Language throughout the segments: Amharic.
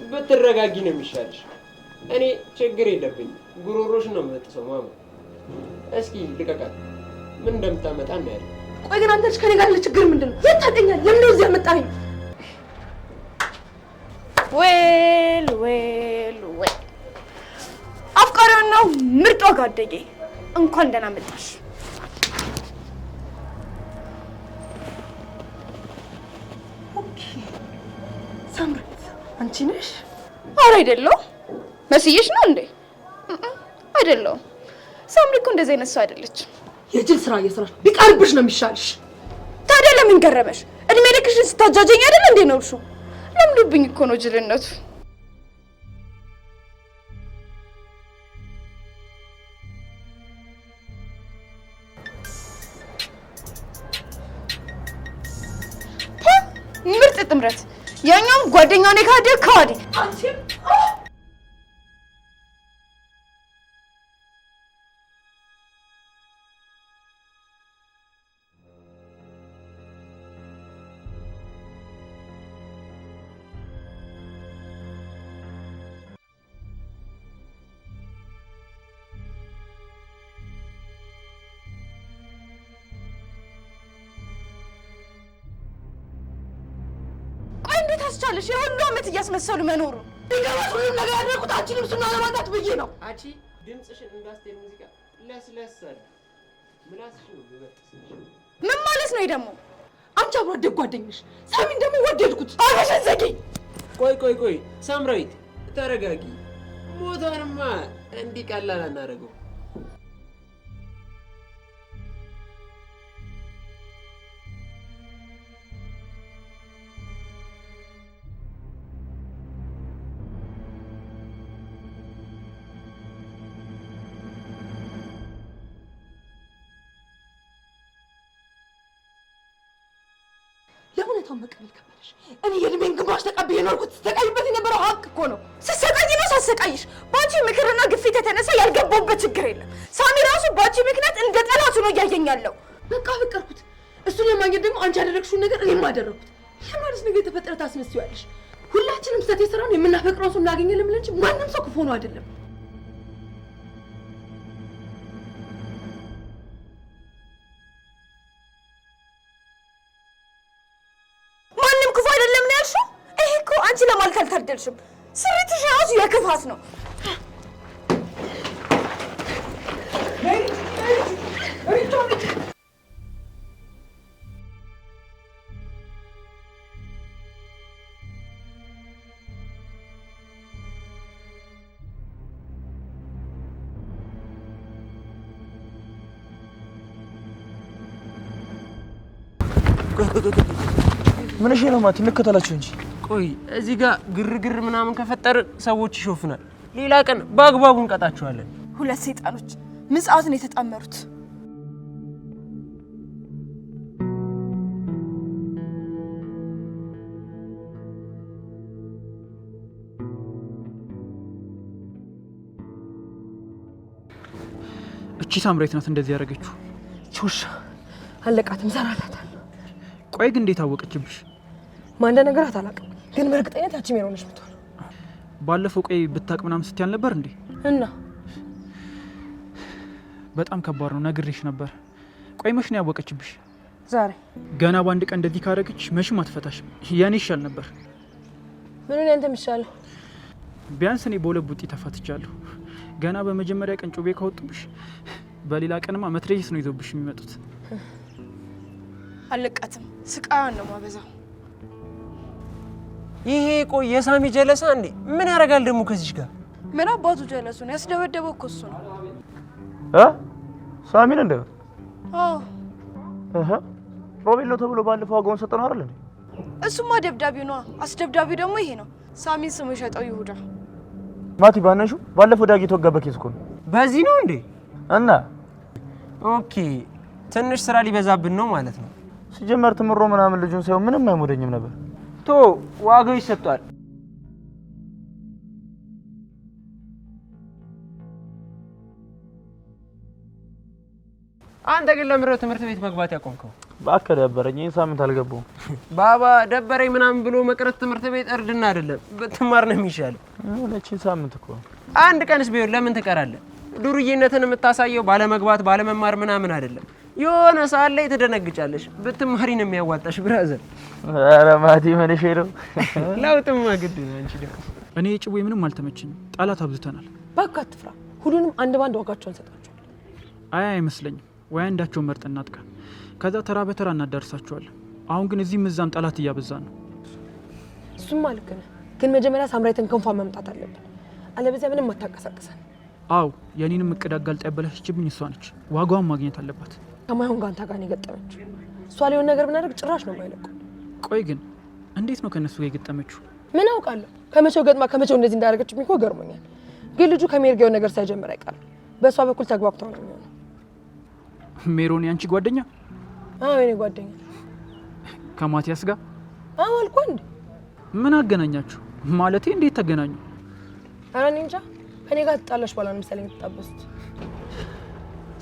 ብትረጋጊ ነው የሚሻልሽ። እኔ ችግር የለብኝም። ጉሮሮሽ ነው የምጥሰው ማማ። እስኪ ልቀቃት፣ ምን እንደምታመጣ እናያለን። ቆይ ግን አንተ ልጅ ከኔ ጋር ለችግር ምንድነው? የት ታውቀኛለህ? ለምን ነው እዚህ ያመጣኸኝ? ዌል አፍቃሪው ነው ምርጧ ጓደኛዬ፣ እንኳን ደህና መጣሽ። ኦኬ ሳምራዊት አንቺ ነሽ? ኧረ አይደለሁም። መስዬሽ ነው እንዴ? አይደለሁም። ሳምሪ እኮ እንደዚህ አይነት ሰው አይደለችም። የጅል ስራ እየሰራሽ ቢቀርብሽ ነው የሚሻልሽ። ታዲያ ለምን ገረመሽ? እድሜ ልክሽን ስታጃጀኝ አይደል እንዴ ነውልሽ? ለምዶብኝ እኮ ነው ጅልነቱ። ምርጥ ጥምረት። ያኛውም ጓደኛው ነው ካደ ካዲ አንቺም ታስቻለሽ የሁሉ አመት እያስመሰሉ መኖሩ ቢገባሽ ሁሉም ነገር ያደረኩት አንቺንም እሱን ለማጣት ብዬ ነው። አንቺ ድምፅሽን እንዳስቴር ሙዚቃ ለስለስ አለ። ምላስሽ ነው በበጥስሽ። ምን ማለት ነው ደግሞ? አንቺ አብሮ አደግ ጓደኛሽ ሳሚን ደግሞ ወደድኩት። አረሽን ዘጊ። ቆይ ሳምራዊት ተረጋጊ። ሞቷንማ እንዲህ ቀላል አናደርገው። ለሁኔታው መቀበል ከበደሽ? እኔ የእድሜን ግማሽ ተቀብዬ ኖርኩት። ስትሰቃይበት የነበረው ሀቅ እኮ ነው። ስትሰቃይ ነው ሳሰቃይሽ። በአንቺ ምክርና ግፊት የተነሳ ያልገባሁበት ችግር የለም። ሳሚ ራሱ በአንቺ ምክንያት እንደ ጠላቱ ነው እያየኝ ያለው። በቃ ፍቀርኩት። እሱን ለማግኘት ደግሞ አንቺ ያደረግሽውን ነገር እኔም አደረግኩት። የማለት ነገር የተፈጠረ ታስመስያለሽ። ሁላችንም ስህተት የሰራውን የምናፈቅረው ሰው እናገኛለን ብለን እንጂ ማንም ሰው ክፉ ነው አይደለም። አንቺ ለማለት አልታደልሽም። ስሪትሽ ራሱ የክፋት ነው። ምን እሺ ነው ማለት እንከተላችሁ እንጂ ቆይ እዚህ ጋር ግርግር ምናምን ከፈጠር ሰዎች ይሾፍናል። ሌላ ቀን በአግባቡ እንቀጣቸዋለን። ሁለት ሰይጣኖች ምጽአትን የተጣመሩት። እቺ ሳምራዊት ናት እንደዚህ ያደረገችው። ቾሽ አለቃትም ሰራላታል። ቆይ ግን እንዴት አወቀችብሽ? ማንደ ነገራት አላውቅም፣ ግን በእርግጠኝነት ያቺ ሜሮን ነች የምትሆነው። ባለፈው ቆይ ብታቅ ምናምን ስትያል ነበር እንዴ? እና በጣም ከባድ ነው፣ ነግሬሽ ነበር። ቆይ መች ነው ያወቀችብሽ? ዛሬ። ገና በአንድ ቀን እንደዚህ ካደረገች መቼም አትፈታሽም። ያኔ ይሻል ነበር። ምን ነው ያንተ የሚሻለው? ቢያንስ እኔ በሁለት ቡጢ ተፋትቻለሁ። ገና በመጀመሪያ ቀን ጩቤ ካወጡብሽ በሌላ ቀንማ መትረየስ ነው ይዘውብሽ የሚመጡት። አለቃትም ስቃያን ነው ማበዛው። ይሄ ቆይ የሳሚ ጀለሳ እንዴ? ምን ያደርጋል ደግሞ ከዚህ ጋር? ምን አባቱ ጀለሱ ነው? ያስደበደበው እኮ እሱ ነው። ሳሚን እንደ አዎ ሮቤል ነው ተብሎ ባለፈው ዋጋውን ሰጠነው አይደል እንዴ? እሱማ ደብዳቤው ነው። አስደብዳቤው ደግሞ ይሄ ነው። ሳሚን ስሙ የሸጠው ይሁዳ። ማቲ ባነሹ ባለፈው ዳጊ ተወጋበት ኬስ እኮ ነው። በዚህ ነው እንዴ? እና ኦኬ ትንሽ ስራ ሊበዛብን ነው ማለት ነው። ሲጀመር ትምሮ ምናምን ልጁን ሳይሆን ምንም አይሞደኝም ነበር። ቶ ዋጋው ይሰጣል። አንተ ግን ለምረው ትምህርት ቤት መግባት ያቆምከው? ባከ ደበረኝ ሳምንት አልገባውም ባባ ደበረኝ ምናምን ብሎ መቅረት ትምህርት ቤት እርድና አይደለም በትማር ነው የሚሻለው ለቺን ሳምንት እኮ አንድ ቀንስ ቢሆን ለምን ትቀራለህ ዱርዬነትን የምታሳየው ባለመግባት ባለመማር ምናምን አይደለም የሆነ ሰዓት ላይ ትደነግጫለሽ ብትማሪ ነው የሚያዋጣሽ ብራዘር ኧረ ማቲ ምን ነው ለውጥማ ግድ ነው አንቺ ደግሞ እኔ ጭዌ ምንም አልተመቸኝም ጣላት አብዝተናል በቃ አትፍራ ሁሉንም አንድ ባንድ ዋጋቸውን ሰጣቸው አይመስለኝም ወይ አንዳቸው መርጠን እናጥቃ ከዛ ተራ በተራ እናዳርሳቸዋለን አሁን ግን እዚህም እዛም ጣላት እያበዛ ነው እሱም ልክ ነህ ግን መጀመሪያ ሳምራዊትን ክንፏ መምጣት አለብን አለበዚያ ምንም አታቀሳቅሰን አው የኔንም እቅድ አጋልጣ ያበላሽችብኝ እሷ ነች ዋጋውን ማግኘት አለባት ከማይሆን ጋር አንተ ጋር ነው የገጠመችው እሷ ሊሆን ነገር ብናደርግ ጭራሽ ነው የማይለቁ ቆይ ግን እንዴት ነው ከነሱ ጋር የገጠመችው ምን አውቃለሁ ከመቼው ገጥማ ከመቼው እንደዚህ እንዳደረገችብኝ እኮ ገርሞኛል ግን ልጁ ከሜርጌው ነገር ሳይጀምር አይቀርም በሷ በኩል ተግባብተው ነው የሚሆነው ሜሮን ያንቺ ጓደኛ አዎ የኔ ጓደኛ ከማቲያስ ጋር አዎ አልኩ እንዴ ምን አገናኛችሁ ማለቴ እንዴት ተገናኙ ኧረ እኔ እንጃ ከኔ ጋር ተጣላሽ ባላ ነው መሰለኝ ተጣበሱት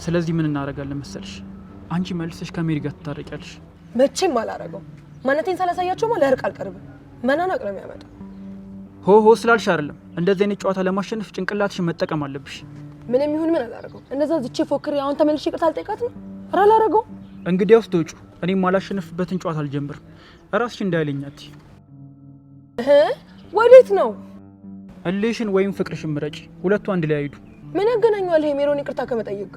ስለዚህ ምን እናደርጋለን መሰልሽ አንቺ መልሰሽ ከሜሪ ጋር ትታረቂያለሽ መቼም አላረገው ማንነቴን ሳላሳያቸው ማለት እርቅ አልቀርብም መናናቅ ነው የሚያመጣው ሆ ስላልሽ አይደለም እንደዚህ አይነት ጨዋታ ለማሸነፍ ጭንቅላትሽን መጠቀም አለብሽ ምንም ይሁን ምን አላረገው እንደዛ ዝቼ ፎክሬ አሁን ተመልሼ ይቅርታ አልጠይቃት ነው ኧረ አላረገው እንግዲያውስ ተውጩ እኔም አላሸነፍበትን ጨዋታ አልጀምርም እራስሽ እንዳይለኛት ወዴት ነው እልሽን ወይም ፍቅርሽን ምረጪ ሁለቱ አንድ ላይ አይዱ ምን ያገናኛል ይሄ ሜሮን ይቅርታ ከመጠየቅ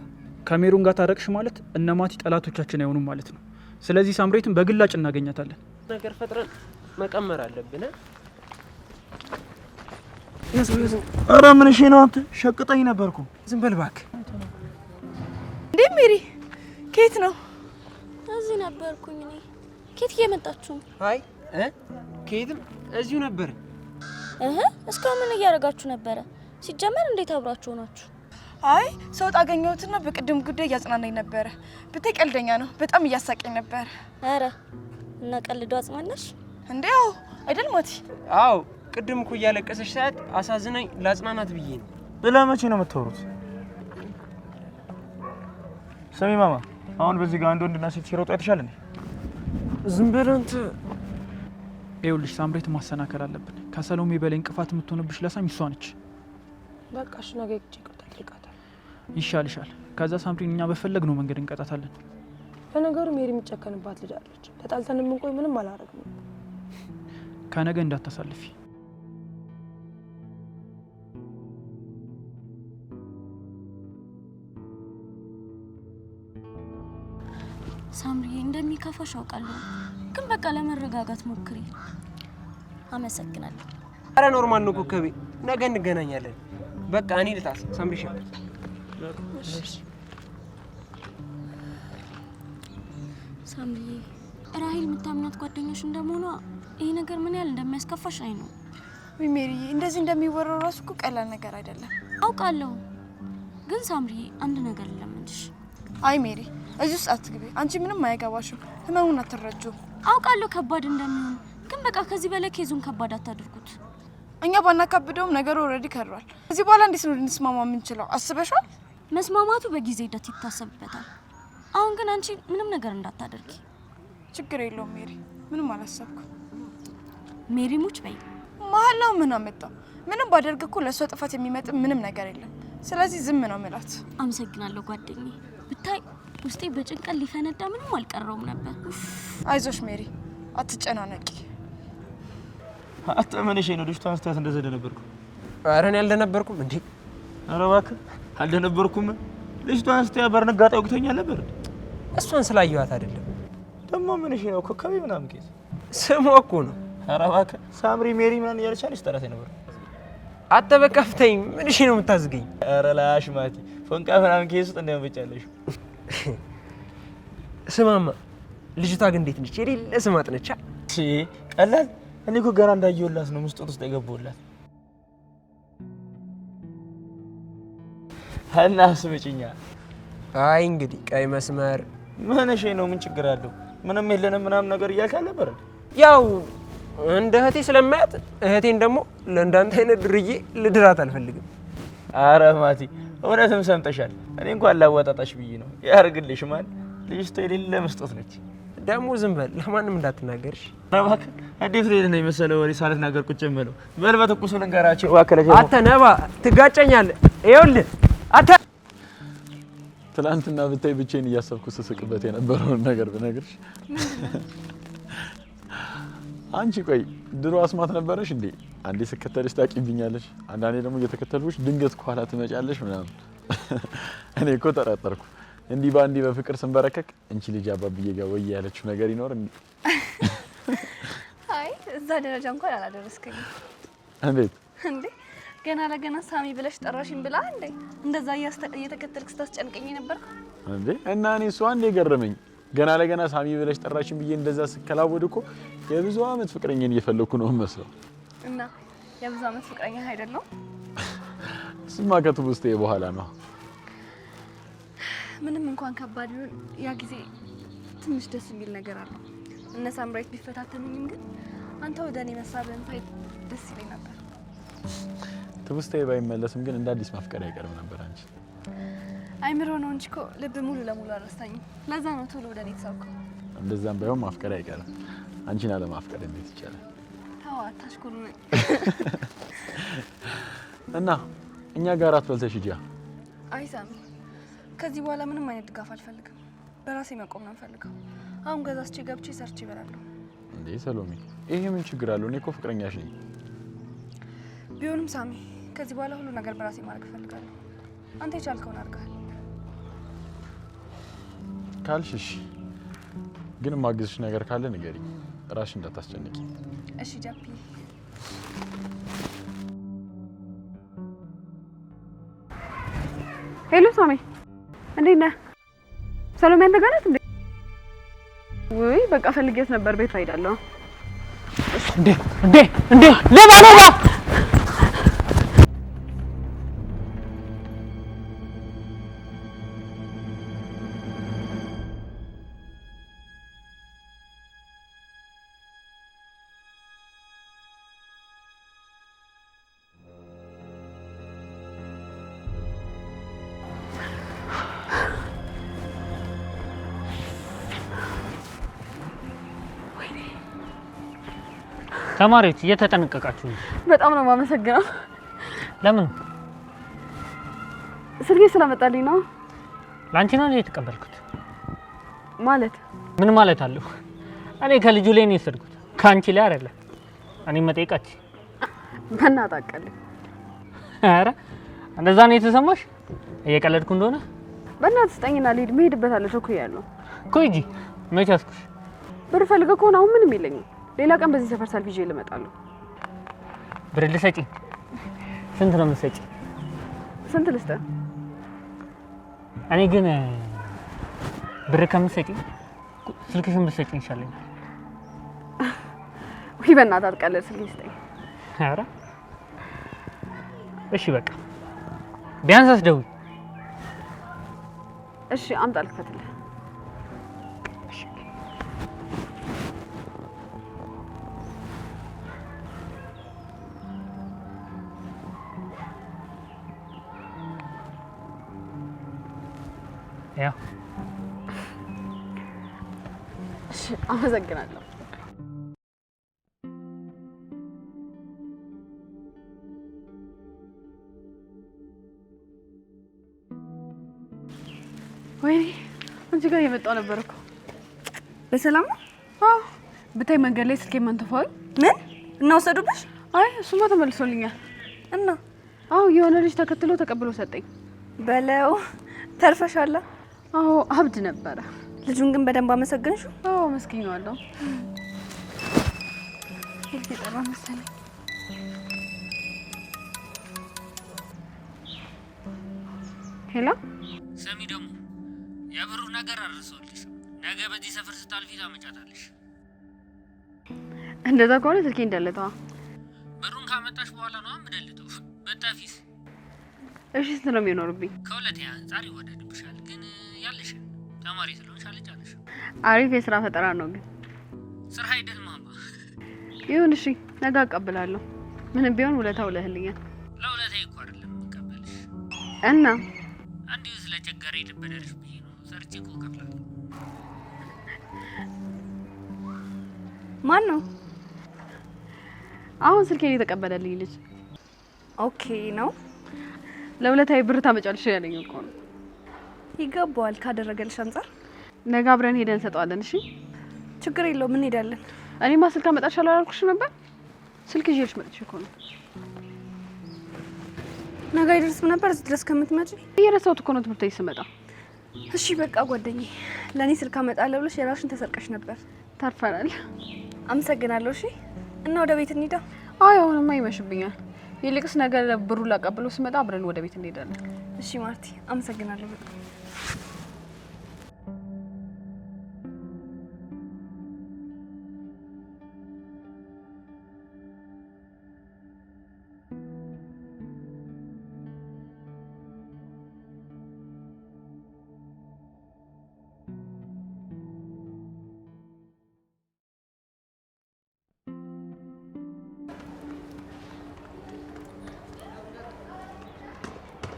ከሜሮን ጋር ታረቅሽ ማለት እነማቲ ጠላቶቻችን አይሆኑም ማለት ነው ስለዚህ ሳምሬትን በግላጭ እናገኛታለን ነገር ፈጥረን መቀመር አለብን ኧረ ምን ነው አንተ ሸቅጠኝ ነበርኩ ዝም በል እባክህ እንዴ ሜሪ ከየት ነው እዚህ ነበርኩኝ እኔ ከየት እየመጣችሁ አይ ከየትም እዚሁ ነበር እስካሁን ምን እያደረጋችሁ ነበረ ሲጀመር እንዴት አብራችሁ ናችሁ አይ ሰውት አገኘሁትና በቅድም ጉዳይ እያጽናናኝ ነበረ ብታይ ቀልደኛ ነው በጣም እያሳቀኝ ነበር ኧረ እና ቀልዶ አጽናናሽ እንዴ አዎ አይደል ማቲ አዎ ቅድም እኮ እያለቀሰሽ ሰዓት አሳዝናኝ ላጽናናት ብዬ ነው ለመቼ ነው የምትወሩት ሰሚ ማማ አሁን በዚህ ጋር አንድ ወንድና ሴት ሲሮጡ አይተሻል እንዴ ዝም በል አንተ ይኸውልሽ ሳምሬት ማሰናከል አለብን ከሰሎሜ በላይ እንቅፋት የምትሆንብሽ ለሳም እሷ ነች በቃ እሺ ነገ ይቅርታ ጠይቃታለሁ ይሻልሻል ከዛ ሳምሪን እኛ በፈለግነው መንገድ እንቀጣታለን በነገሩ ሜሪ የምትጨከንባት ልጅ አለች ተጣልተን የምንቆይ ምንም አላረግም ከነገ እንዳታሳልፊ ሳምሪ እንደሚከፋሽ አውቃለሁ ግን በቃ ለመረጋጋት ሞክሪ አመሰግናለሁ ኧረ ኖርማል ነው ኮከቤ ነገ እንገናኛለን በቃ እኔ ልጣስ ሳምሪሻ ሳምሪ ራሂል የምታምናት ጓደኛሽ እንደመሆኗ ይሄ ነገር ምን ያህል እንደሚያስከፋሽ አይ ነው ሜሪ እንደዚህ እንደሚወራው ራሱ እኮ ቀላል ነገር አይደለም አውቃለሁ ግን ሳምሪ አንድ ነገር ልለምንሽ አይ ሜሪ እዚህ ውስጥ አትግቢ አንቺ ምንም አይገባሽም ህመሙን አትረጂው አውቃለሁ ከባድ እንደሚሆን ግን በቃ ከዚህ በላይ ኬዙን ከባድ አታድርጉት እኛ ባናካብደውም ነገሩ ኦልሬዲ ከሯል ከዚህ በኋላ እንዴት ነው ልንስማማ የምንችለው አስበሻል መስማማቱ በጊዜ ሂደት ይታሰብበታል አሁን ግን አንቺ ምንም ነገር እንዳታደርጊ ችግር የለውም ሜሪ ምንም አላሰብኩም ሜሪ ሙች በይ መሀላው ምን አመጣው ምንም ባደርግ እኮ ለሷ ጥፋት የሚመጥ ምንም ነገር የለም ስለዚህ ዝም ነው ማለት አመሰግናለሁ ጓደኛዬ ብታይ ውስጤ በጭንቀት ሊፈነዳ ምንም አልቀረውም ነበር አይዞሽ ሜሪ አትጨናነቂ አትመነሽ ነው ልጅቷን ስታት እንደዘደ ነበርኩ ኧረ እኔ አልደነበርኩም እንዴ ኧረ እባክህ አልደነበርኩም ልጅቷን ስታይ በርንጋጣ ወቅቶኛል ነበር እሷን ስላየኋት አይደለም ደሞ ምንሽ ነው ኮከቤ ምናምን ከዚህ ስሟ እኮ ነው ኧረ እባክህ ሳምሪ ሜሪ ምናምን ያለቻለሽ ተራሴ ነበር አተበቃፍተኝ ምንሽ ነው የምታዝገኝ ኧረ ላሽ ማቲ ፎንቃ ምናምን ከዚህ ውስጥ እንደምበጫለሽ ስማማ ልጅቷ ግን እንዴት ነች የሌለ ስማት ነች እሺ ቀላል እኔ እኮ ገና እንዳየሁላት ነው ምስጢር ውስጥ የገባሁላት ሀናስ ምጭኛ አይ እንግዲህ ቀይ መስመር ምንሽ ነው ምን ችግር አለው ምንም የለንም ምናምን ነገር እያልክ ነበር ያው እንደ እህቴ ስለማያት እህቴን ደግሞ ለእንዳንተ አይነት ድርዬ ልድራት አልፈልግም ኧረ ማቲ እውነትም ሰምተሻል እኔ እንኳን ላወጣጣሽ ብዬ ነው ያርግልሽ ማን ልጅቷ የሌለ መስጠት ነች ደግሞ ዝም በል ለማንም እንዳትናገርሽ። እባክህ እንዴት ነው የመሰለው ወሬ ሳልናገር ቁጭ የምለው? በል በትኩሱ ልንገራቸው እባክህ። አንተ ነባ ትጋጨኛለህ። ይኸውልህ አንተ ትናንትና ብታይ ብቻዬን እያሰብኩ ስስቅበት የነበረውን ነገር ብነግርሽ። አንቺ ቆይ ድሮ አስማት ነበረሽ እንዴ? አንዴ ስከተልሽ ታቂብኛለሽ፣ አንዳንዴ ደግሞ እየተከተልኩሽ ድንገት ከኋላ ትመጫለሽ ምናምን። እኔ እኮ ተጠረጠርኩ። እንዲህ ባንዲ በፍቅር ስንበረከክ እንቺ ልጅ አባብዬ ጋር ወይ ያለችው ነገር ይኖር እንዴ? አይ እዛ ደረጃ እንኳን አላደረስከኝም። እንዴት እንዴ ገና ለገና ሳሚ ብለሽ ጠራሽኝ ብላ እንዴ እንደዛ እየተከተልክ ስታስጨንቀኝ ነበር እንዴ? እና እኔ እሱ አንዴ ገረመኝ። ገና ለገና ሳሚ ብለሽ ጠራሽኝ ብዬ እንደዛ ስከላወድ እኮ የብዙ አመት ፍቅረኛን እየፈለኩ ነው መስለው። እና የብዙ አመት ፍቅረኛ አይደለም? ስማ ከትውስቴ በኋላ ነው። ምንም እንኳን ከባድ ቢሆን ያ ጊዜ ትንሽ ደስ የሚል ነገር አለው። እነ ሳምራይት ቢፈታተኑኝም ግን አንተ ወደ እኔ መሳብህን ሳይ ደስ ይለኝ ነበር። ትውስቴ ባይመለስም ግን እንደ አዲስ ማፍቀር አይቀርም ነበር አንቺ። አይምሮ ነው እንጂ እኮ ልብ ሙሉ ለሙሉ አልረሳኝም። ለዛ ነው ቶሎ ወደ እኔ ተሳብኩ። እንደዛም ባይሆን ማፍቀር አይቀርም። አንቺን አለማፍቀር እንዴት ይቻላል? ተው አታሽኮርመኝ። እና እኛ ጋር አትበልተሽ ሂጂ። አይ ሳሚ ከዚህ በኋላ ምንም አይነት ድጋፍ አልፈልግም። በራሴ መቆም ነው ፈልገው። አሁን ገዛስቼ ገብቼ ሰርቼ ይበላለሁ። እንዴ ሰሎሜ ይሄ ምን ችግር አለው? እኔ እኮ ፍቅረኛሽ ነኝ። ቢሆንም ሳሚ ከዚህ በኋላ ሁሉ ነገር በራሴ ማድረግ ፈልጋለሁ። አንተ የቻልከውን አድርገሃል ካልሽሽ፣ ግን ማግዝሽ ነገር ካለ ንገሪኝ። ራስሽ እንዳታስጨንቂ እሺ ጃፒ። ሄሎ ሳሚ እንዴት ነህ? ሰሎሜ አንተ ጋር ናት እንዴ? ወይ በቃ ፈልጌት ነበር። ቤት ሄዳለሁ። እንዴ ሌባ! ተማሪዎች እየተጠነቀቃችሁ ነው። በጣም ነው የማመሰግነው። ለምን? ስልኬ ስለመጣልኝ ነው። ላንቺ ነው የተቀበልኩት። ማለት ምን ማለት አለው? እኔ ከልጁ ላይ ነው የወሰድኩት፣ ካንቺ ላይ አይደለም። እኔ መጠይቃች በእናትህ አቀልኝ። አረ እንደዛ ነው የተሰማሽ? እየቀለድኩ እንደሆነ በእናትህ ስጠኝና ልሂድ። መሄድበታለሁ፣ ቸኩያለሁ። ቆይ እንጂ መቼ አስኩሽ? ብር ፈልገህ ከሆነ አሁን ምንም የለኝም። ሌላ ቀን በዚህ ሰፈር ሰልፍ ይዤ ልመጣለሁ። ብር ልሰጪኝ? ስንት ነው የምትሰጪኝ? ስንት ልስጥህ? እኔ ግን ብር ከምትሰጪኝ ስልክሽን ብትሰጪኝ ይሻለኛል። ወይ በእናትህ አትቀልድ፣ ስልኬን ስጠኝ። አረ እሺ በቃ ቢያንስ አስደውይ። እሺ አምጣ ልክፈትልህ። ያው እሺ አመሰግናለሁ። ወይኔ አንቺ ጋር እየመጣሁ ነበር እኮ። በሰላም ነው? አዎ ብታይ መንገድ ላይ ስልኬን መንተፋው። ምን እና ወሰዱብሽ? አይ እሱማ ተመልሶልኛል። እና አዎ የሆነ ልጅ ተከትሎ ተቀብሎ ሰጠኝ። በለው ተርፈሻላ። አዎ አብድ ነበረ። ልጁን ግን በደንብ አመሰግንሽው? አዎ አመስግኜዋለሁ። ስልኬ ጠራ መሰለኝ። ሄሎ ሰሚ ደግሞ የብሩ ነገር አርሶልሽ ነገ በዚህ ሰፈር ስታልፊ ታመጫታለሽ። እንደዛ ከሆነ ስልኬ እንደለተዋ። ብሩን ካመጣሽ በኋላ ነው አምደልተው በጣፊስ። እሺ ስንት ነው የሚኖርብኝ? ከሁለት አንጻር ይወደድብሻል፣ ግን ያለሽ ተማሪ ስለሆንሽ አልጫለሽ። አሪፍ የስራ ፈጠራ ነው ግን ስራ አይደል ማማ። ይሁን እሺ ነገ አቀብላለሁ። ምንም ቢሆን ውለታ ውለህልኛል። ለውለታዬ እኮ አይደለም የምቀበልሽ እና አንዲሁ ስለቸገረኝ ልበደርሽ ብዬ ነው። ሰርቼ እኮ እከፍላለሁ። ማን ነው? አሁን ስልኬን የተቀበለልኝ ልጅ። ኦኬ ነው። ለውለታዊ ብር ታመጫለሽ ያለኝ እኮ ነው። ይገባዋል ካደረገልሽ አንፃር። ነገ አብረን ሄደን እንሰጠዋለን። እሺ ችግር የለውም እንሄዳለን። እኔማ ስልክ አመጣሻለሁ አላልኩሽ ነበር? ስልክ ይዤልሽ መጥቼ እኮ ነው። ነገ አይደርስም ነበር እዚህ ድረስ ከምትመጪ? እየረሳሁት እኮ ነው ትምህርት ቤት ስመጣ። እሺ በቃ ጓደኛዬ፣ ለኔ ስልክ አመጣለሁ ብለሽ የራስሽን ተሰርቀሽ ነበር። ታርፈናል። አመሰግናለሁ። እሺ እና ወደ ቤት እንሂዳ። አይ አሁንማ ይመሽብኛል። ይልቅስ ነገ ብሩ ላቀብሎ ስመጣ አብረን ወደ ቤት እንሄዳለን። እሺ ማርቲ፣ አመሰግናለሁ በጣም።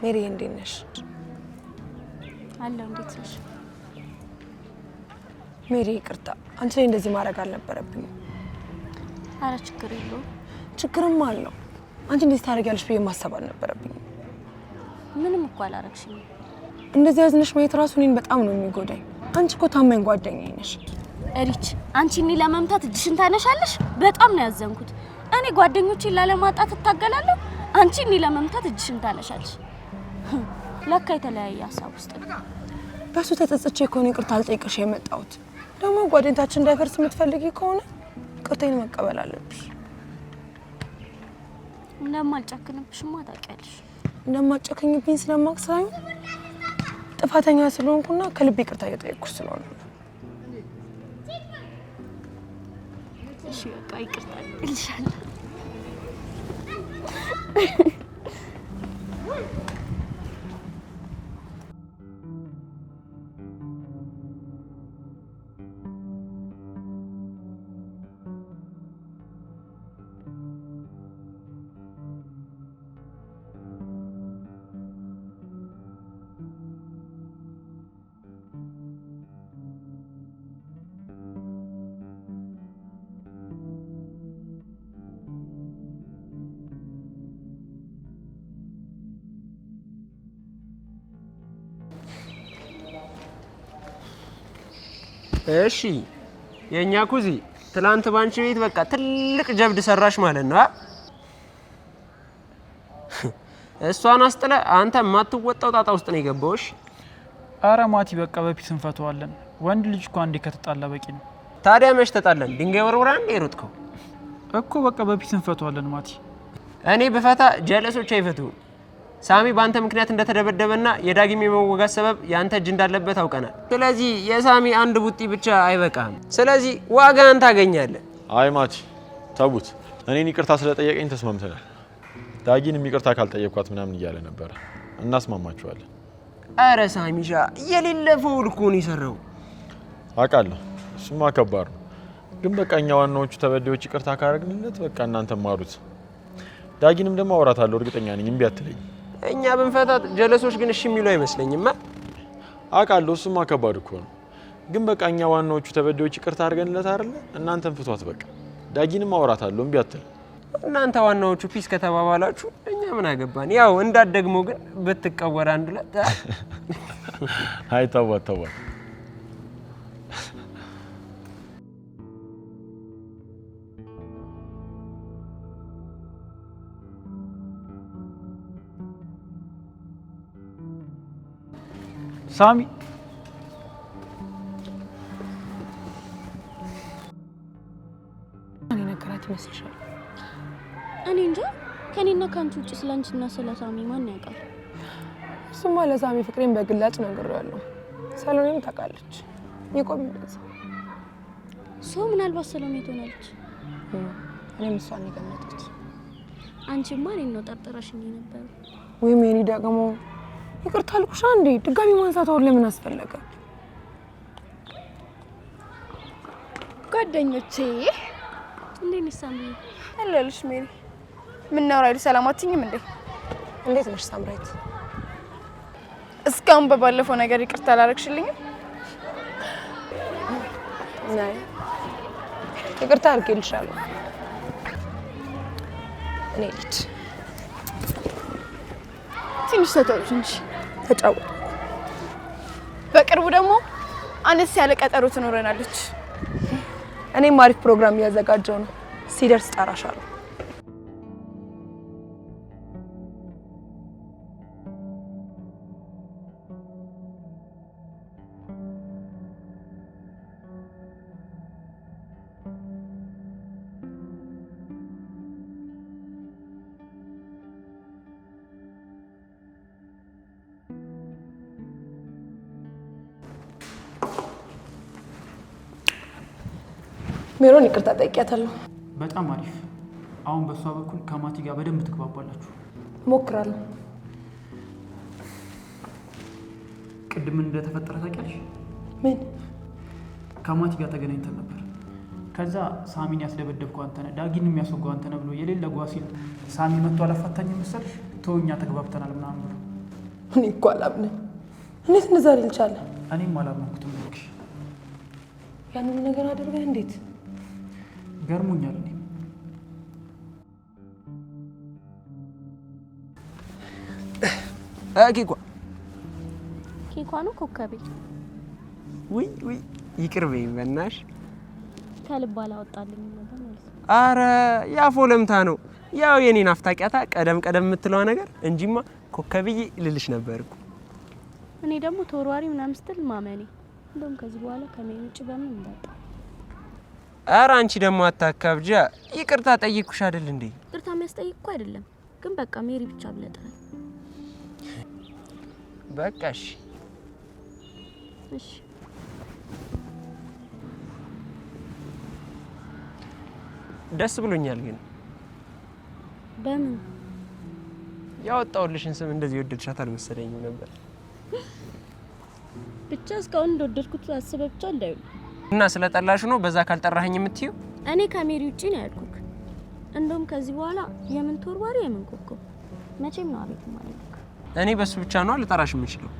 ሜሪ እንዴት ነሽ? አለው እንዴት ነሽ? ሜሪ ይቅርታ፣ አንቺ ላይ እንደዚህ ማድረግ አልነበረብኝም። አረ ችግር የለውም። ችግርም አለው። አንቺ እንደዚህ ታደርጊያለሽ ብዬ ማሰብ አልነበረብኝም። ምንም እኮ አላረግሽኝም። እንደዚህ ያዝነሽ ማየት ራሱ እኔን በጣም ነው የሚጎዳኝ። አንቺ እኮ ታማኝ ጓደኛዬ ነሽ። ሪች፣ አንቺ እኔ ለመምታት እጅሽን ታነሻለሽ? በጣም ነው ያዘንኩት። እኔ ጓደኞቼን ላለማጣት እታገላለሁ፣ አንቺ እኔ ለመምታት እጅሽን ታነሻለሽ። ለካ የተለያየ ሀሳብ ውስጥ ነው። በሱ ተጸጽቼ ከሆነ ይቅርታ አልጠይቅሽ የመጣሁት። ደግሞ ጓደኝታችን እንዳይፈርስ የምትፈልጊ ከሆነ ይቅርታዬን መቀበል አለብሽ። እንደማልጨክንብሽማ ታውቂያለሽ። እንደማጨከኝብኝ ስለማውቅ ሳይሆን ጥፋተኛ ስለሆንኩና ከልብ ይቅርታ እየጠየቅኩሽ ስለሆነ። እሺ በቃ ይቅርታ እልሻለሁ። እሺ የኛ ኩዚ ትላንት ባንቺ ቤት በቃ ትልቅ ጀብድ ሰራሽ ማለት ነው። እሷን አስጥለ አንተ ማትወጣው ጣጣ ውስጥ ነው የገባውሽ። አረ ማቲ በቃ በፒስ እንፈተዋለን። ወንድ ልጅ እኮ አንዴ ከተጣላ በቂ ነው። ታዲያ መች ተጣለን? ድንጋይ ወርውራ እንደ ይሩጥከው እኮ በቃ በፒስ እንፈተዋለን ማቲ። እኔ በፈታ ጀለሶች አይፈቱም። ሳሚ በአንተ ምክንያት እንደተደበደበና የዳግም የመወጋት ሰበብ ያንተ እጅ እንዳለበት አውቀናል። ስለዚህ የሳሚ አንድ ቡጢ ብቻ አይበቃም። ስለዚህ ዋጋን ታገኛለህ። አይ ማቲ ተውት። እኔን ይቅርታ ስለጠየቀኝ ተስማምተናል። ዳጊንም ይቅርታ ካልጠየቅኳት ምናምን እያለ ነበር። እናስማማቸዋለን። አረ ሳሚሻ የሌለ ፎል እኮ ነው የሰራው። አውቃለሁ፣ እሱማ ከባድ ነው። ግን በቃ እኛ ዋናዎቹ ተበዳዮች ይቅርታ ካረግንለት በቃ እናንተ ማሩት። ዳጊንም ደግሞ አወራታለሁ፣ እርግጠኛ ነኝ እምቢ አትለኝ። እኛ ብንፈታት ጀለሶች ግን እሺ የሚሉ አይመስለኝም። አውቃለሁ፣ እሱማ ከባድ እኮ ነው። ግን በቃ እኛ ዋናዎቹ ተበዳዮች ይቅርታ አድርገንለት አይደለ? እናንተም ፍቷት በቃ። ዳጊንም አወራታለሁ፣ እምቢ አትለኝ። እናንተ ዋናዎቹ ፒስ ከተባባላችሁ እኛ ምን አገባን? ያው እንዳትደግሞ ግን ብትቀወር አንድ ሁለት። አይ ተዋት ተዋት። ሳሚ እኔ ነገራት ይመስልሻል? እኔ እንጃ። ከኔና ካንቺ ውጭ ስለአንቺና ስለ ሳሚ ማን ያውቃል? እሱማ ለሳሚ ፍቅሬን በግላጭ ነግሬዋለሁ። ሰሎሜም ታውቃለች። ይቆም እንደዛ ምናልባት ሰሎሜ ትሆናለች። እኔም እሷን የገመቱት። አንቺማ እኔን ነው ጠርጥረሽኝ ነበር። ወይም የኔ ደግሞ ይቅርታ አልኩሽ አንዴ። ድጋሚ ማንሳት አሁን ለምን አስፈለገ? ጓደኞቼ እንዴት ነሽ ሳሚ? አለልሽ ሜሪ። ምን ነው ራይል ሰላም አትይኝም እንዴ? እንዴት ነሽ ሳምራይት? እስካሁን በባለፈው ነገር ይቅርታ አላረግሽልኝም? ናይ ይቅርታ አድርጌልሻለሁ። እኔ ልጅ ትንሽ ተጫወቱ እንጂ ተጫወቱ። በቅርቡ ደግሞ አነስ ያለ ቀጠሮ ትኖረናለች። እኔም አሪፍ ፕሮግራም እያዘጋጀው ነው። ሲደርስ ጠራሻለሁ። ሜሮን ይቅርታ ጠይቂያታለሁ። በጣም አሪፍ። አሁን በሷ በኩል ከማቲ ጋር በደንብ ትግባባላችሁ። ሞክራለሁ። ቅድም ምን እንደተፈጠረ ታውቂያለሽ? ምን? ከማቲ ጋር ተገናኝተን ነበር። ከዛ ሳሚን ያስደበደብከው አንተ ነህ፣ ዳጊን የሚያስወጋው አንተ ነህ ብሎ የሌለ ጓ ሲል ሳሚ መጥቶ አላፋታኝ መሰልሽ? ተወኛ ተግባብተናል ምናምን ብሎ እኔ እኮ አላምንም። እንዴት እንደዛ ሊል ቻለ? እኔም አላመንኩትም። ልክሽ ያንን ነገር አድርገህ እንዴት? ገርሞኛል። እኔ ኬኳ ነው ኮከቤ። ውይ ይቅርበኝ በእናትሽ። ከልብ አላወጣልኝ ነበር ማለት ነው። አረ ያፎ ለምታ ነው። ያው የኔን አፍታቂያታ ቀደም የምትለዋ ነገር እንጂማ ኮከብዬ ልልሽ ነበርኩ። እኔ ደግሞ ተወርዋሪ ምናምን ስትል ማመኔ። እንደውም ከዚህ በኋላ ከሜሪ ውጭ በምን እንዳጣ። አረ አንቺ ደግሞ አታካብጃ። ይቅርታ ጠይቅኩሽ አይደል እንዴ? ይቅርታ የሚያስጠይቅ እኮ አይደለም፣ ግን በቃ ሜሪ ብቻ ብለጥራል። በቃሽ እሺ። ደስ ብሎኛል። ግን በምን ያወጣውልሽን ስም እንደዚህ ወደድሻት አልመሰለኝም ነበር። ብቻ እስካሁን እንደወደድኩት አስበህ ብቻ እንዳይሆን እና ስለጠላሹ ነው በዛ ካልጠራኸኝ የምትይው? እኔ ከሜሪ ውጪ ነው ያልኩክ። እንደውም ከዚህ በኋላ የምን ተወርዋሪ የምን ኮከብ መቼም ነው አቤት ማለት ነው። እኔ በሱ ብቻ ነው ልጠራሽ የምችለው።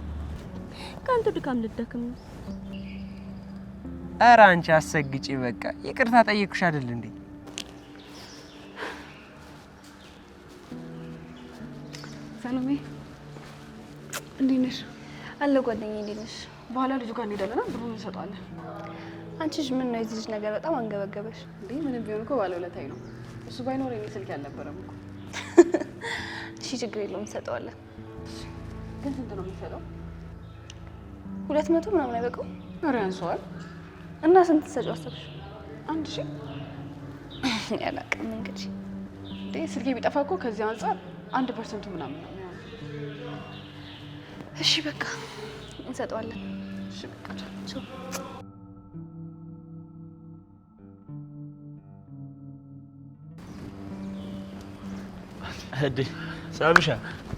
ካንተ ድካም ልደክም ነው። ኧረ አንቺ አሰግጪ። በቃ ይቅርታ ጠይቅኩሽ አይደል እንዴ? ሰሎሜ እንዴት ነሽ? አለ ጓደኛዬ፣ እንዴት ነሽ? በኋላ ልጁ ጋር እንሄዳለና ብሩን እንሰጣለን። አንቺስ ምን ነው የዚህ ልጅ ነገር በጣም አንገበገበሽ እንዴ? ምንም ቢሆን እኮ ባለውለታዬ ነው። እሱ ባይኖር የኔ ስልክ ያልነበረም እኮ። እሺ ችግር የለውም እንሰጠዋለን። ግን ስንት ነው የሚሰጠው? 200 ምናምን አይበቃው? ኧረ ያንሰዋል። እና ስንት ትሰጪው አሰብሽ? 1000 ያላቅም እንግዲህ። እንዴ ስልኬ ቢጠፋ እኮ ከዚህ አንፃር 1% ምናምን ነው የሚሆነው። እሺ በቃ እንሰጠዋለን። እሺ በቃ ቻው። እዴ ሳብሻ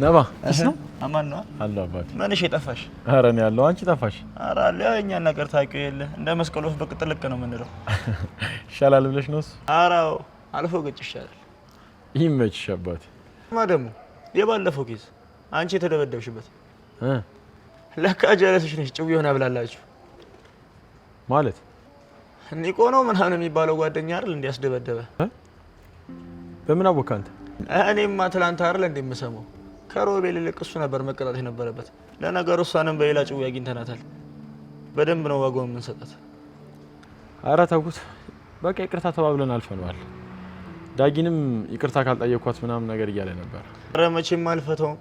ነባ እስ ነው አማን ነው አለው አባቴ። ማንሽ የጠፋሽ? ኧረ እኔ ያለው አንቺ ጠፋሽ። ኧረ አለ የእኛን ነገር ታውቂው የለ እንደ መስቀል ወፍ በቅጥልቅ ነው የምንለው። ይሻላል ብለሽ ነው እሱ? ኧረ አልፎ ገጭ ይሻላል። ይመችሽ አባቴ። ማ ደግሞ የባለፈው ኬዝ አንቺ የተደበደብሽበት ለካ ጀለስሽ ነሽ። ጭው ይሆና ብላላችሁ ማለት ኒቆ ነው ምናምን የሚባለው ጓደኛ አይደል እንዲያስደበደበ? በምን አወቅህ አንተ? እኔማ ትላንት አይደል እንደምሰማው ከሮቤል ይልቅ እሱ ነበር መቀጣት የነበረበት። ለነገሩ እሷንም በሌላ ጭው አግኝተናታል። በደንብ ነው ዋጋውን የምንሰጣት። ኧረ ተውኩት በቃ ይቅርታ ተባብለን አልፈነዋል። ዳጊንም ይቅርታ ካልጠየኳት ምናምን ነገር እያለ ነበር። ኧረ መቼም አልፈተውም።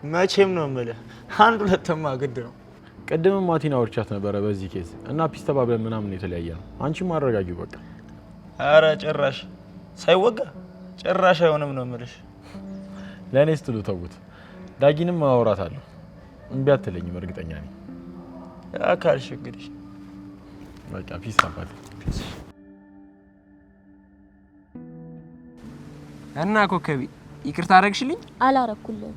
መቼም ነው የምልህ። አንድ ሁለተማ ግድ ነው። ቅድምም ማቲና አውርቻት ነበረ በዚህ ኬዝ እና ፒስ ተባብለን ምናምን የተለያየ ነው። አንቺም አረጋጊው በቃ። ኧረ ጭራሽ ሳይወጋ ጭራሽ አይሆንም ነው የምልሽ። ለእኔ ስትሉ ተውት። ዳጊንም አወራታለሁ። እምቢ አትለኝም እርግጠኛ ነኝ። አካልሽ እንግዲህ በቃ ፒስ አባቴ። እና ኮከቢ ይቅርታ አረግሽልኝ? አላረኩልም።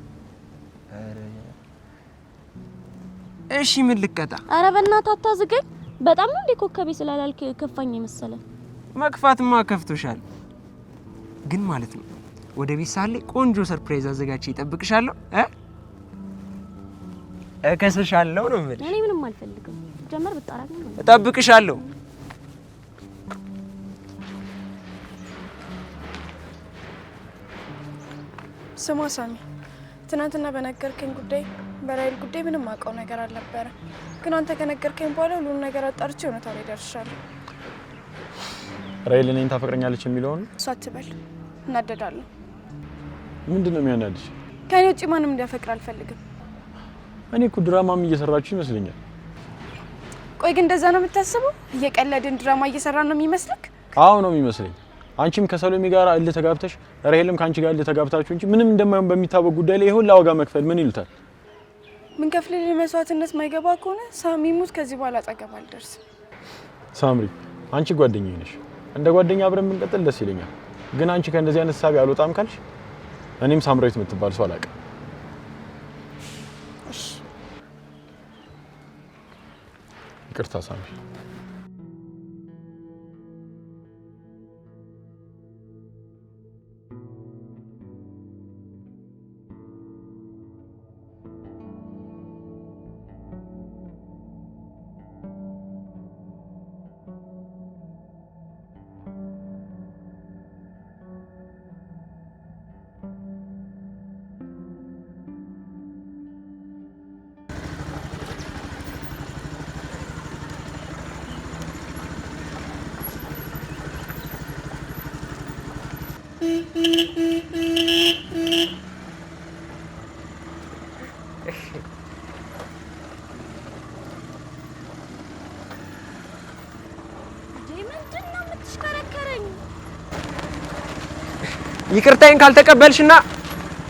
እሺ ምን ልቀጣ? አረ በእናትህ አታዝገኝ። በጣም ነው እንዴ ኮከቤ ስላላልክ ከፋኝ የመሰለ? መክፋትማ ከፍቶሻል። ግን ማለት ነው ወደ ቤት ሳለ ቆንጆ ሰርፕራይዝ አዘጋጅቼ እጠብቅሻለሁ። እከስሻለሁ ነው የምልሽ። እኔ ምንም አልፈልግም። ጀመር ብጣራኝ ነው። እጠብቅሻለሁ። ስማ ሳሚ፣ ትናንትና በነገርከኝ ጉዳይ በራይል ጉዳይ ምንም አውቀው ነገር አልነበረ፣ ግን አንተ ከነገርከኝ በኋላ ሁሉን ነገር አጣርቼ እውነታው ላይ ደርሻለሁ። ራይል እኔን ታፈቅረኛለች የሚለውን እሷ አትበል፣ እናደዳለሁ። ምንድን ነው የሚያናድሽ? ከኔ ውጭ ማንም እንዲያፈቅር አልፈልግም። እኔ እኮ ድራማም እየሰራችሁ ይመስለኛል። ቆይ ግን እንደዛ ነው የምታስበው? እየቀለድን ድራማ እየሰራን ነው የሚመስልክ? አዎ ነው የሚመስለኝ። አንቺም ከሰሎሜ ጋር እልህ ተጋብተሽ ራይልም ካንቺ ጋር እልህ ተጋብታችሁ እንጂ ምንም እንደማይሆን በሚታወቅ ጉዳይ ላይ ይሁን ለዋጋ መክፈል ምን ይሉታል? ምን ከፍለህ መስዋዕትነት ማይገባ ከሆነ ሳሚ ሙት፣ ከዚህ በኋላ አጠገብ አልደርስም። ሳምሪ አንቺ ጓደኛዬ ነሽ። እንደ ጓደኛ አብረን ብንቀጥል ደስ ይለኛል። ግን አንቺ ከእንደዚህ አይነት ሳቢ አልወጣም ካልሽ እኔም ሳምራዊት የምትባል ሰው አላውቅም። እሺ ይቅርታ ሳምሪ። ይቅርታዬን ካልተቀበልሽና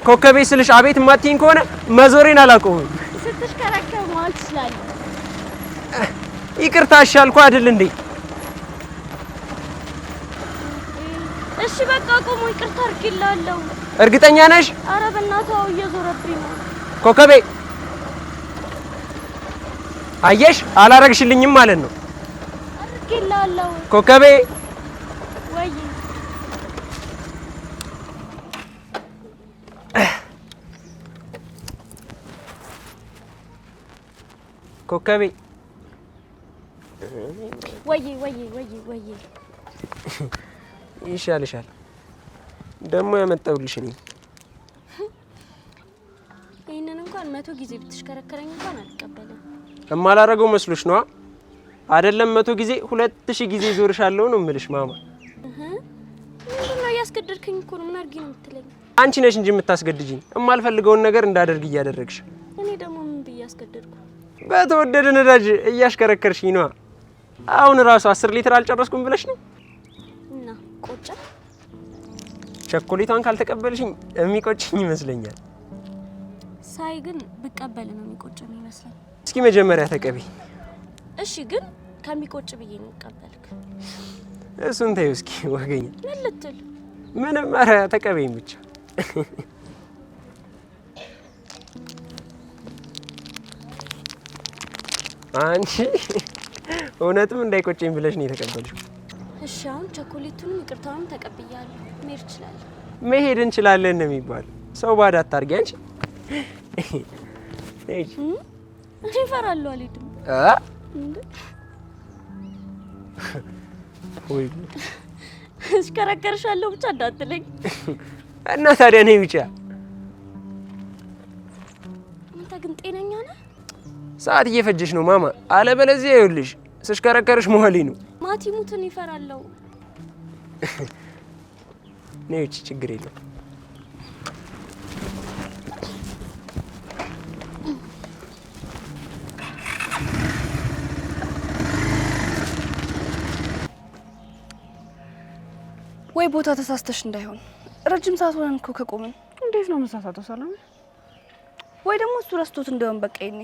ኮከቤ ስልሽ አቤት ማትይኝ ከሆነ መዞሬን አላቆምም። ስትሽከረከር መዋል ትችላለህ። ይቅርታ እሺ አልኩ አይደል እንዴ? እሺ በቃ ቆሞ ይቅርታ አድርጊላለሁ። እርግጠኛ ነሽ? ኧረ በእናትህ እየዞረብኝ ነው። ኮከቤ አየሽ፣ አላረግሽልኝም ማለት ነው። አድርጊላለሁ ኮከቤ። ወይ ኮከቤ ወይ ይሻልሻል። ደግሞ ያመጣሁልሽ እኔ ይሄንን እንኳን 100 ጊዜ ብትሽከረከረኝ እንኳን አልቀበልም። እማላረገው መስሎሽ ነው አይደለም? 100 ጊዜ 2000 ጊዜ ዞርሻለሁ ነው የምልሽ ማማ። ምንድነው እያስገደድከኝ እኮ ነው። ምን አድርጊ ነው የምትለኝ? አንቺ ነሽ እንጂ የምታስገድጂኝ። እማልፈልገውን ነገር እንዳደርግ እያደረግሽ። እኔ ደግሞ ምን ብዬ አስገደድኩ? በተወደደ ነዳጅ እያሽከረከርሽኝ ነው። አሁን ራሱ 10 ሊትር አልጨረስኩም ብለሽ ነው። እና ቆጨ ቸኮሌቷን ካልተቀበልሽኝ የሚቆጭኝ ይመስለኛል። ሳይ ግን ብቀበል ነው የሚቆጭኝ ይመስላል። እስኪ መጀመሪያ ተቀቢ። እሺ ግን ከሚቆጭ ብዬ ነው ቀበልክ። እሱን ተይው እስኪ ወገኛ። ምን ልትል? ምንም። ኧረ ተቀበይኝ ብቻ። አንቺ እውነትም እንዳይቆጨኝ ብለሽ ነው የተቀበልሽው። እሺ አሁን ቸኮሌቱንም ይቅርታውንም ተቀብያለሁ። መሄድ እንችላለን። መሄድ እንችላለን ነው የሚባለው። ሰው ባዳ አታርጊ አንቺ። እኔ እፈራለሁ፣ አልሄድም። ወይ እሽከረከርሻለሁ ብቻ እንዳትለኝ። እና ታዲያ ነይ ብቻ። አንተ ግን ጤነኛ ነህ? ሰዓት እየፈጀሽ ነው ማማ። አለበለዚያ ይኸውልሽ ስሽከረከርሽ መዋሌ ነው። ማቲሙትን ይፈራለሁ። ነይ ውጪ፣ ችግር የለም። ወይ ቦታ ተሳስተሽ እንዳይሆን። ረጅም ሰዓት ሆነን እኮ ከቆምን። እንዴት ነው መሳሳተው ሰላም? ወይ ደግሞ እሱ ረስቶት እንደሆን በቃ ይኔ።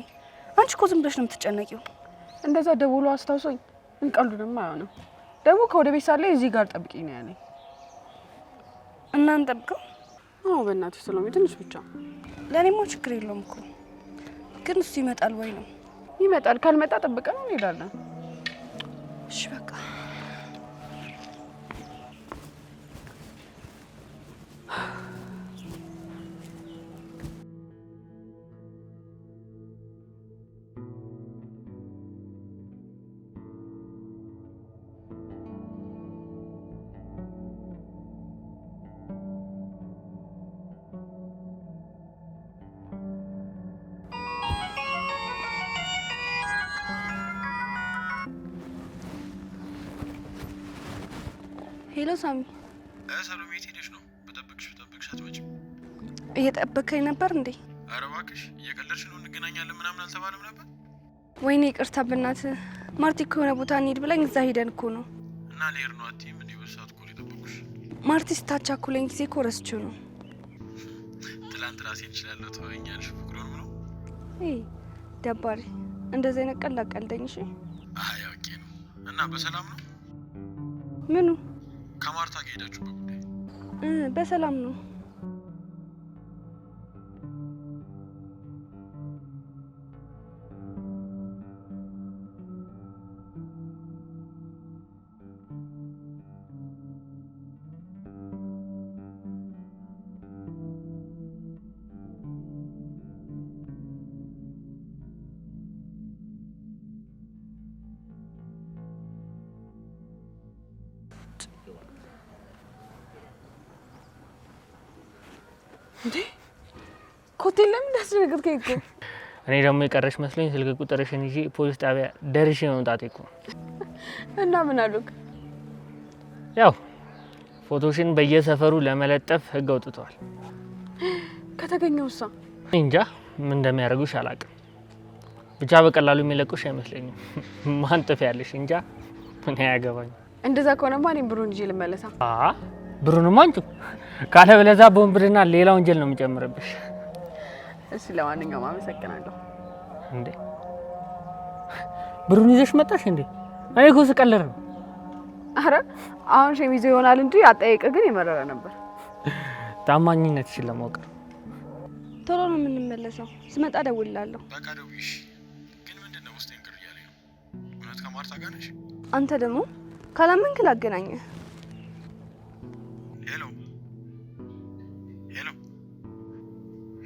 አንቺ እኮ ዝም ብለሽ ነው የምትጨነቂው። እንደዛ ደውሎ አስታውሶኝ እንቀልዱንም አይሆንም። ደግሞ ከወደ ቤት ሳለ እዚህ ጋር ጠብቂኝ ነው ያለኝ። እና እንጠብቀው? አዎ በእናትሽ ሰሎሜ፣ ትንሽ ብቻ። ለእኔማ ችግር የለውም እኮ ግን እሱ ይመጣል ወይ ነው? ይመጣል። ካልመጣ ጠብቀን እንሄዳለን። እሺ በቃ ሄሎ ሳሚ። ሰሎሜ የት ሄደሽ ነው? በጠብቅሽ አትመጭም። እየጠበከኝ ነበር እንዴ? ኧረ እባክሽ እየቀለድሽ ነው። እንገናኛለን ምናምን አልተባለም ነበር? ወይኔ ይቅርታ በእናትህ። ማርቲ ከሆነ ቦታ እንሂድ ብላኝ እዛ ሄደን እኮ ነው። እና ልሄድ ነው አትይም እንዴ? በሰዓት እኮ ነው የጠበኩሽ። ማርቲ ስታቻኩለኝ ጊዜ እኮ ረስቼው ነው። ትላንት ራሴን እችላለሁ ትወኛለሽ። ፍቅሩን ነው ደባሪ። እንደዚህ አይነት ቀልድ አቀልደኝ። እሺ አይ አውቄ ነው። እና በሰላም ነው? ምኑ? ከማርታ ጋር ሄዳችሁበት ጉዳይ? በሰላም ነው። እንዴ ኮቴ ለምን እንዳስደነገጥከኝ እኮ። እኔ ደግሞ የቀረሽ መስሎኝ ስልክ ቁጥርሽን ይዤ ፖሊስ ጣቢያ ደርሼ መምጣቴ እኮ። እና ምን አሉክ? ያው ፎቶሽን በየሰፈሩ ለመለጠፍ ህግ አውጥተዋል። ከተገኘውሳ? እንጃ ምን እንደሚያደርጉሽ አላውቅም። ብቻ በቀላሉ የሚለቁሽ አይመስለኝም። ማን ጥፍ ያለሽ እንጃ። ምን ያገባኝ። እንደዛ ከሆነማ እኔም ብሩን ይዤ ልመለሳ። ብሩንማ አንቺ ካለበለዚያ በወንብድና ሌላ ወንጀል ነው የሚጨምርብሽ። እሺ ለማንኛውም አመሰግናለሁ። እንዴ ብሩን ይዘሽ መጣሽ እንዴ? እኔ እኮ ስቀልድ ነው። አረ አሁን ሸሚዞ ይሆናል እንጂ አጠያየቅ ግን የመረረ ነበር። ታማኝነትሽን ለማወቅ ቶሎ ነው የምንመለሰው። ስመጣ ደውልላለሁ። በቃ ደውይሽ። ግን ምንድነው ውስጤን ቅር እያለኝ ነው። እውነት ከማርታ ጋር ነሽ? አንተ ደግሞ ካላመንክ ላገናኘህ። ሄሎ ሄሎ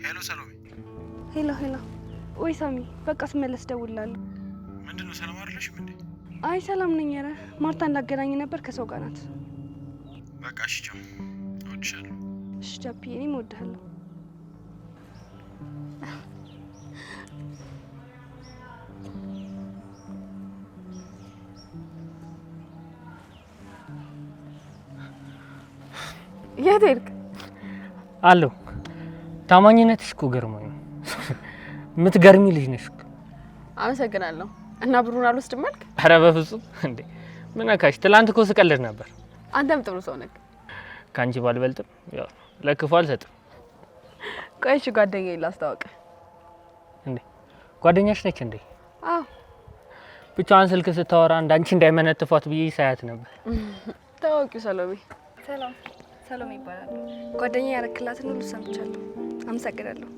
ሄሎ ሰሎሜ። ሄሎ ወይ ሳሚ፣ በቃ ስመለስ ደውልላለሁ። ምንድነው ሰላም አይደለሽም እንዴ? አይ ሰላም ነኝ። ኧረ ማርታ እንዳገናኝ ነበር ከሰው ጋር ናት። በቃ እሺ ቻው። እወድሻለሁ። እሺ ጃፒ፣ እኔም እወድሃለሁ። የት ሄድክ? አለሁ። ታማኝነትሽ እኮ ገርሞኝ ነው። የምትገርሚ ልጅ ነሽ። አመሰግናለሁ። እና ብሩን አልወስድም አልክ? ኧረ በፍጹም እንዴ! ምን አካሽ? ትላንት እኮ ስቀልድ ነበር። አንተም ጥሩ ሰው ነህ። ካንቺ ባልበልጥም ያው ለክፉ አልሰጥም። ቆይ እሺ ጓደኛዬ ላስተዋውቅ። እንዴ ጓደኛሽ ነች እንዴ? አዎ። ብቻዋን ስልክ ስታወራ እንዳንቺ እንዳይመነጥፏት ብዬ ሳያት ነበር። ታዋቂው ሰሎሜ። ሰላም ሰሎሜ ይባላል። ጓደኛዬ ያረክላትን ሁሉ ሰምቻለሁ። አመሰግናለሁ።